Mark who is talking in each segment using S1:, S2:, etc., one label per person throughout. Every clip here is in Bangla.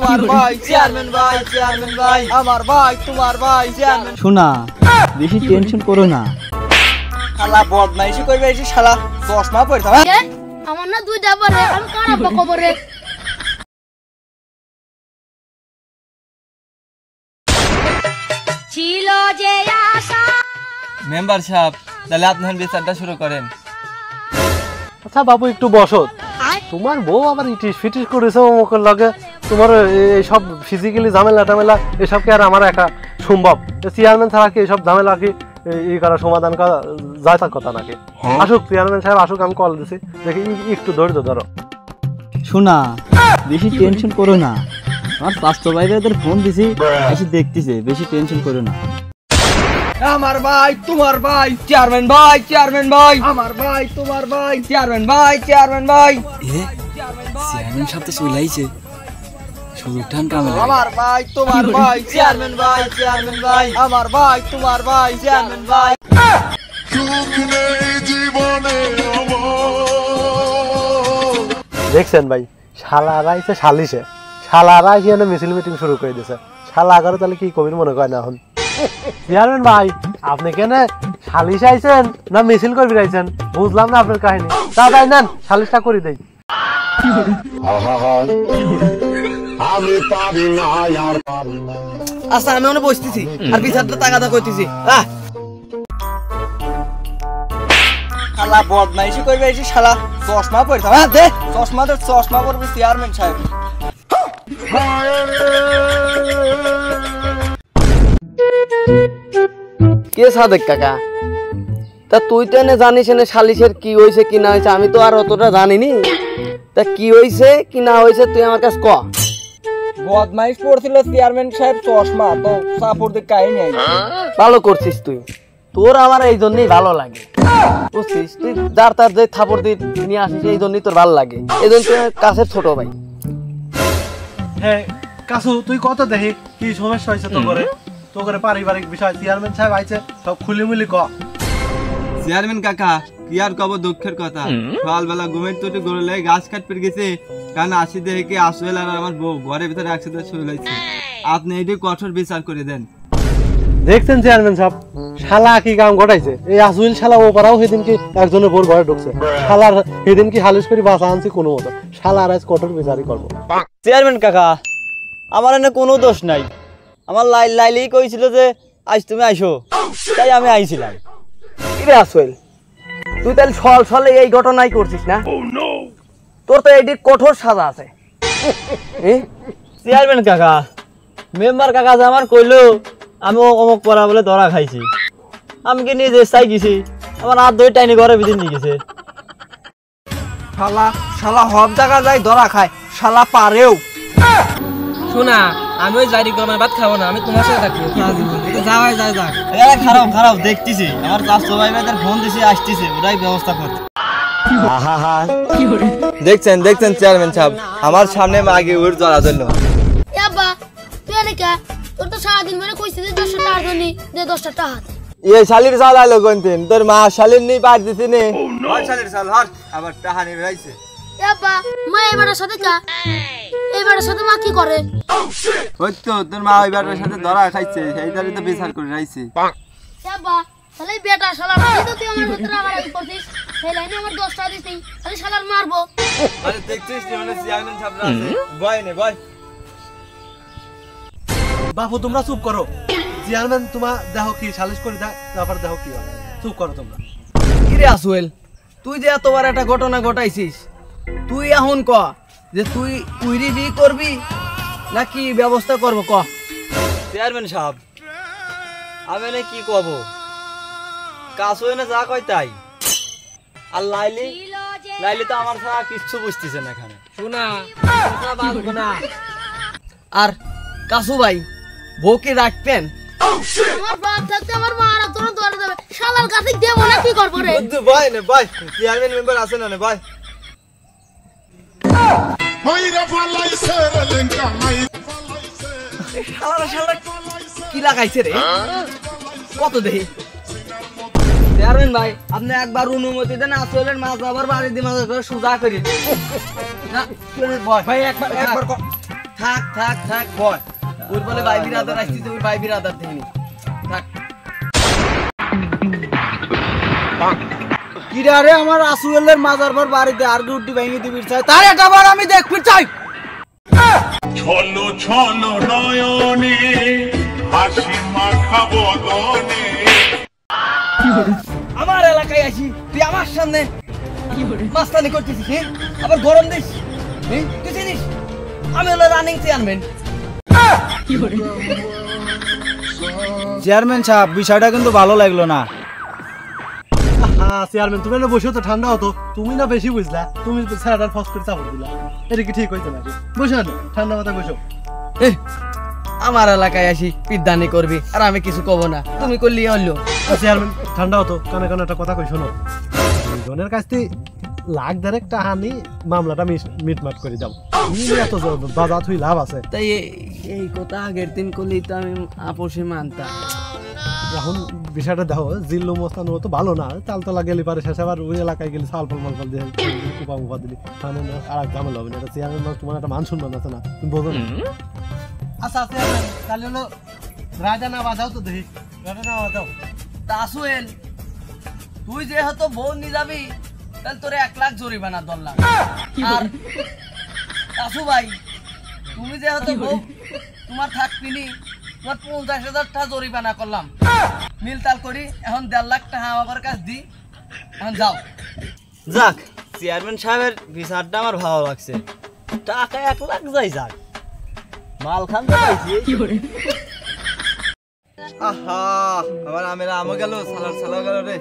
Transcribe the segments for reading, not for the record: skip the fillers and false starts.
S1: তোমার ভাই চেয়ারম্যান ভাই, চেয়ারম্যান ভাই আমার ভাই, তোমার ভাই চেয়ারম্যান।
S2: শোনা, বেশি টেনশন করো না।
S1: শালা বদমাইশি করবে এসে শালা চশমা পড়তে
S3: আমার না দুইটা পরে আমি কারা বকবরে ছিল যে আশা।
S1: মেম্বার সাহেব, তাহলে আপনার বিচারটা শুরু করেন।
S4: আচ্ছা বাবু একটু বসো। তোমার বউ আবার ইটিস ফিটিস করেছে অমুকের লগে, তোমার এইসব ফিজিক্যালি ঝামেলা টামেলা এসব কি আর আমার একা সম্ভব? চেয়ারম্যান ছাড়া কি এইসব ঝামেলা কি এই করা সমাধান করা যায় তার কথা নাকি? আসুক চেয়ারম্যান সাহেব আসুক, আমি কল দিছি, দেখি একটু ধৈর্য ধরো।
S2: শোনা, বেশি টেনশন করো না। আমার স্বাস্থ্য ভাইদের ফোন দিছি, এসে দেখতেছে, বেশি টেনশন করো না।
S1: আমার ভাই, তোমার ভাই চেয়ারম্যান ভাই, চেয়ারম্যান ভাই আমার ভাই, তোমার ভাই চেয়ারম্যান ভাই, চেয়ারম্যান ভাই।
S2: চেয়ারম্যান সাহেব তো চলে আইছে, শুধু টান কামে।
S1: আমার ভাই, তোমার ভাই চেয়ারম্যান ভাই, চেয়ারম্যান ভাই আমার ভাই, তোমার ভাই চেয়ারম্যান ভাই।
S4: দেখছেন ভাই, শালারা আইছে সালিশে, শালারা এখানে মিছিল মিটিং শুরু করে দিয়েছে। শালা আগারও তাহলে কি কবির মনে করে না এখন? চেয়ারম্যান ভাই, আপনি কেন সালিশ আইছেন না মিছিল করবি আইছেন? বুঝলাম না আপনার কাহিনী। তাই নেন, সালিশটা করে দেই।
S1: আচ্ছা আমি ওখানে বসতেছি আর বিচারটা তাগাদা করতেছি। শালা বদমাইশি করবে এসে শালা চশমা পড়তে দে, চশমা তো চশমা পড়বে চেয়ারম্যান সাহেব।
S5: কে সাদেক কাকা? তা তুই তো এনে জানিস এনে সালিশের কি হয়েছে কি না হয়েছে, আমি তো আর অতটা জানিনি। তা কি হয়েছে কি না হয়েছে তুই আমার কাছে ক।
S1: বদমাইশ পড়ছিল চেয়ারম্যান সাহেব চশমা, তো সাপোর্ট দিয়ে কাহিনী আইছে।
S5: ভালো করছিস তুই, তোর আমার এই জন্যই ভালো লাগে বুঝছিস। তুই যার তার যে থাপড় দিয়ে নিয়ে আসিস এই জন্যই তোর ভালো লাগে, এই জন্য তুই কাছের ছোট ভাই।
S4: হ্যাঁ কাসু, তুই কত দেখি কি সমস্যা হয়েছে তো করে, তো করে পারিবারিক বিষয়। চেয়ারম্যান সাহেব আইছে, সব খুলিমুলি ক।
S1: চেয়ারম্যান কাকা কি আর কব দুঃখের কথা, সকালবেলা ঘুমের তোটে গরু লেগে গাছ কাট পেয়ে গেছে, কারণ আসি দেখে আসবেল আর আমার বউ ঘরের ভিতরে একসাথে শুয়ে লাগছে। আপনি এটি কঠোর বিচার করে দেন।
S4: দেখছেন চেয়ারম্যান সাহেব, শালা কি কাম ঘটাইছে? এই আসুইল শালা ও পারাও সেদিন কি একজনের বোর ঘরে ঢুকছে। শালার সেদিন কি হালিশ করে বাঁচা আনছি কোনো মতো, শালার আজ কঠোর বিচারই করবো।
S2: চেয়ারম্যান কাকা, আমার এনে কোনো দোষ নাই। আমার লাইলি কইছিল যে আজ তুমি আইসো, তাই আমি আইছিলাম।
S5: কিরে আসল, তুই তাহলে ছল ছলে এই ঘটনাই করছিস না? তোর তো এটি কঠোর সাজা আছে।
S2: চেয়ারম্যান কাকা, মেম্বার কাকা যে আমার কইলো আমি অমুক পড়া বলে ধরা খাইছি, আমি কি নিজে চাই গেছি, আমার হাত ধরে টাইনি ঘরে ভিতরে নিয়ে গেছে।
S1: শালা শালা হব জায়গা যায় ধরা খায়, শালা পারেও।
S6: শোনা, আমি ওই জারি গরমের ভাত খাবো না, আমি তোমার সাথে থাকবো। যাওয়াই যায় যাক।
S2: খারাপ খারাপ দেখতেছি, আমার স্বাস্থ্য ভাইদের ফোন দিছে, আসতেছে, ওরাই ব্যবস্থা করছে।
S1: দেখছেন দেখছেন চেয়ারম্যান সাহেব, আমার সামনে আগে ওর জড়া ধরল।
S3: আব্বা তুই এনে তোর তো সারাদিন ধরে কইছিস যে 10 টাকা জনি দে 10 টাকা হাত।
S1: এই শালির সাল আইলো কোনদিন, তোর মা শালির নেই পার দিছি নে। ওই শালির সাল হর আবার টাহানি রাইছে।
S3: আব্বা মা এবারের সাথে এবারের সাথে মা কি করে?
S1: ওই তো তোর মা ওইবারের সাথে ধরা খাইছে, সেইটারই তো বিচার করে রাইছে।
S3: আব্বা তাহলে বেটা শালা তো তুই আমার ভিতরে আবার কি করছিস? সেই লাইনে আমার 10 টাকা দিছিস, তাহলে শালার মারবো।
S1: আরে দেখছিস তুই মানে চেয়ারম্যান সাহেব আছে, বয় নে বয়।
S4: বাপু তোমরা চুপ করো, চেয়ারম্যান তোমার দেখো কি সালিশ করে দেয়, তারপর দেখো কি হয়। চুপ করো তোমরা।
S5: কিরে আসল, তুই যে এতবার একটা ঘটনা ঘটাইছিস, তুই এখন ক যে তুই উইরি বি করবি নাকি ব্যবস্থা করব ক।
S2: চেয়ারম্যান সাহেব, আমি এনে কি কব, কাসু এনে যা কয় তাই। আর লাইলি তো আমার ছাড়া কিচ্ছু বুঝতেছে না এখানে।
S6: শোনা, কথা বাঁধবো না।
S5: আর কাসু ভাই, বউকে রাখবেন?
S3: আমার বাপ থাকতে আমার মা আর তোর দৌড়ে যাবে, শালার কাছে দেব না কি করব রে?
S1: বয় নে বয়, চেয়ারম্যান মেম্বার আছে না নে বয়।
S5: কি লাগাইছে রে? কত দেহি
S1: চেয়ারম্যান ভাই, আপনি একবার অনুমতি দেন, আসলের মাছ আবার বাড়ি দিয়ে মাছ করে সোজা করি। না ভাই একবার একবার
S5: থাক থাক থাক বয় ওর বলে ভাই বিরাদার আসছি তো ওই ভাই বিরাদার দেখিনি থাক
S2: কিরারে আমার আসুয়েলের মাজার পর বাড়িতে আর গুটি ভেঙে দিবি চাই তার এটা বার আমি দেখবি চাই
S7: ছলো ছলো নয়নে হাসি মাখা বদনে
S5: আমার এলাকায় আসি তুই আমার সামনে মাস্তানি করতেছিস আবার গরম দিস তুই চিনিস আমি হলো রানিং চেয়ারম্যান
S2: চেয়ারম্যান সাহেব বিষয়টা কিন্তু ভালো লাগলো না
S4: হ্যাঁ চেয়ারম্যান তুমি না বসে তো ঠান্ডা হতো তুমি না বেশি বুঝলা তুমি স্যারটার ফস করে চাপড় দিলা এটা কি ঠিক হইতো নাকি বসো না ঠান্ডা মাথায় বসো
S5: আমার এলাকায় আসি পিদ্দানি করবি আর আমি কিছু কব না তুমি করলি হলো
S4: চেয়ারম্যান ঠান্ডা হতো কানে কানে একটা কথা কই শোনো দুজনের কাছ থেকে লাখ দেড়েক টাকা নি মামলাটা মিটমাট করে দাও এত বাজাত হই লাভ আছে
S5: তাই এই কথা আগের দিন করলেই তো আমি আপোষে মানতাম
S4: এখন বিষয়টা দেখো জিল্লু মোস্তান তো ভালো না তালতলা গেলি পারে শেষে আবার ওই এলাকায় গেলি সালফল মালফল দিয়ে কুপা মুপা দিলি তাহলে আর এক ঝামেলা হবে না এটা চেয়ারম্যান তোমার একটা মান শুনবে না তুমি বোঝো না আচ্ছা চেয়ারম্যান তাহলে হলো রাজা না বাজাও তো দেখি রাজা না বাজাও
S5: তাসুয়েল তুই যেহেতু বউ নিয়ে যাবি তাহলে তোরে 1 লাখ জরিমানা ধরলাম আর তাসু ভাই তুমি যেহেতু বউ তোমার থাকবিনি তোমার 50,000 টাকা জরিমানা করলাম মিলতাল করি এখন 1.5 লাখ টাকা আমার কাছে দি এখন যাও
S2: যাক চেয়ারম্যান সাহেবের বিচারটা আমার ভালো লাগছে টাকা 1 লাখ যাই যাক মাল খান তো পাইছি আহা আমার আমেরা আমও গেল সালার গেল রে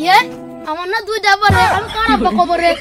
S3: ইয়ে আমার না 2টা পরে আমি কার আব্বা কবরে